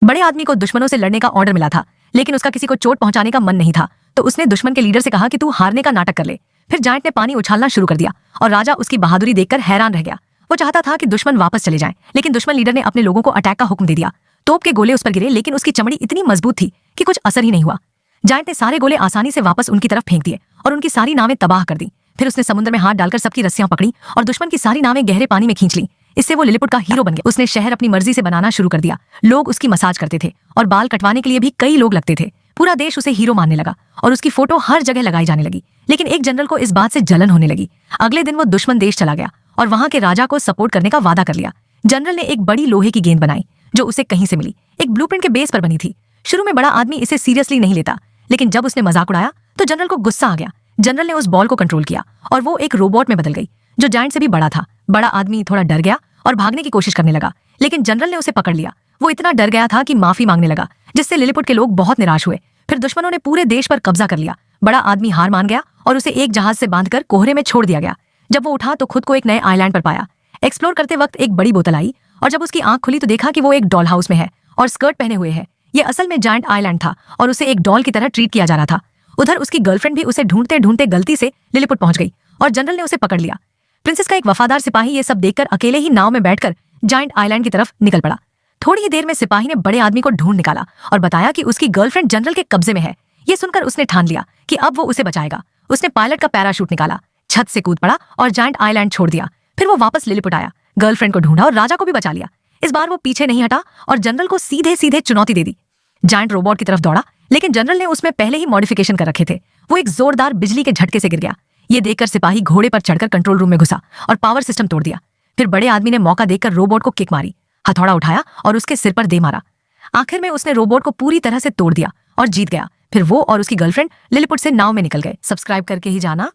बड़े आदमी को दुश्मनों से लड़ने का ऑर्डर मिला था, लेकिन उसका किसी को चोट पहुंचाने का मन नहीं था, तो उसने दुश्मन के लीडर से कहा कि तू हारने का नाटक कर ले। फिर जायंट ने पानी उछालना शुरू कर दिया और राजा उसकी बहादुरी देखकर हैरान रह गया। वो चाहता था कि दुश्मन वापस चले जाएं, लेकिन दुश्मन लीडर ने अपने लोगों को अटैक का हुक्म दे दिया। तोप के गोले उस पर गिरे, लेकिन उसकी चमड़ी इतनी मजबूत थी कि कुछ असर ही नहीं हुआ। जायंट ने सारे गोले आसानी से वापस उनकी तरफ फेंक दिए और उनकी सारी नावें तबाह कर दी। फिर उसने समुद्र में हाथ डालकर सबकी रस्सियां पकड़ी और दुश्मन की सारी नावें गहरे पानी में खींच ली। इससे वो लिलिपुट का हीरो बन गया। उसने शहर अपनी मर्जी से बनाना शुरू कर दिया। लोग उसकी मसाज करते थे और बाल कटवाने के लिए भी कई लोग लगते थे। पूरा देश उसे हीरो मानने लगा और उसकी फोटो हर जगह लगाई जाने लगी। लेकिन एक जनरल को इस बात से जलन होने लगी। अगले दिन वो दुश्मन देश चला गया और वहां के राजा को सपोर्ट करने का वादा कर लिया। जनरल ने एक बड़ी लोहे की गेंद बनाई जो उसे कहीं से मिली, एक ब्लूप्रिंट के बेस पर बनी थी। शुरू में बड़ा आदमी इसे सीरियसली नहीं लेता, लेकिन जब उसने मजाक उड़ाया तो जनरल को गुस्सा आ गया। जनरल ने उस बॉल को कंट्रोल किया और वो एक रोबोट में बदल गई जो जायंट से भी बड़ा था। बड़ा आदमी थोड़ा डर गया और भागने की कोशिश करने लगा, लेकिन जनरल ने उसे पकड़ लिया। वो इतना डर गया था कि माफी मांगने लगा, जिससे लिलिपुट के लोग बहुत निराश हुए। फिर दुश्मनों ने पूरे देश पर कब्जा कर लिया। बड़ा आदमी हार मान गया और उसे एक जहाज से बांधकर कोहरे में छोड़ दिया गया। जब वो उठा तो खुद को एक नए आइलैंड पर पाया। एक्सप्लोर करते वक्त एक बड़ी बोतल आई और जब उसकी आंख खुली तो देखा कि वो एक डॉल हाउस में है और स्कर्ट पहने हुए है। ये असल में जायंट आइलैंड था और उसे एक डॉल की तरह ट्रीट किया जा रहा था। उधर उसकी गर्लफ्रेंड भी उसे ढूंढते ढूंढते गलती से लिलिपुट पहुंच गई और जनरल ने उसे पकड़ लिया। प्रिंसेस का एक वफादार सिपाही ये सब देखकर अकेले ही नाव में बैठकर जायंट आइलैंड की तरफ निकल पड़ा। थोड़ी ही देर में सिपाही ने बड़े आदमी को ढूंढ निकाला और बताया कि उसकी गर्लफ्रेंड जनरल के कब्जे में है। ये सुनकर उसने ठान लिया कि अब वो उसे बचाएगा। उसने पायलट का पैराशूट निकाला, छत से कूद पड़ा और जायंट आइलैंड छोड़ दिया। फिर वो वापस लिलिपुट आया, गर्लफ्रेंड को ढूंढा और राजा को भी बचा लिया। इस बार वो पीछे नहीं हटा और जनरल को सीधे सीधे चुनौती दे दी। जायंट रोबोट की तरफ दौड़ा, लेकिन जनरल ने उसमें पहले ही मॉडिफिकेशन कर रखे थे। वो एक जोरदार बिजली के झटके से गिर गया। ये देखकर सिपाही घोड़े पर चढ़कर कंट्रोल रूम में घुसा और पावर सिस्टम तोड़ दिया। फिर बड़े आदमी ने मौका देखकर रोबोट को किक मारी, हथौड़ा उठाया और उसके सिर पर दे मारा। आखिर में उसने रोबोट को पूरी तरह से तोड़ दिया और जीत गया। फिर वो और उसकी गर्लफ्रेंड लिलिपुट से नाव में निकल गए। सब्सक्राइब करके ही जाना।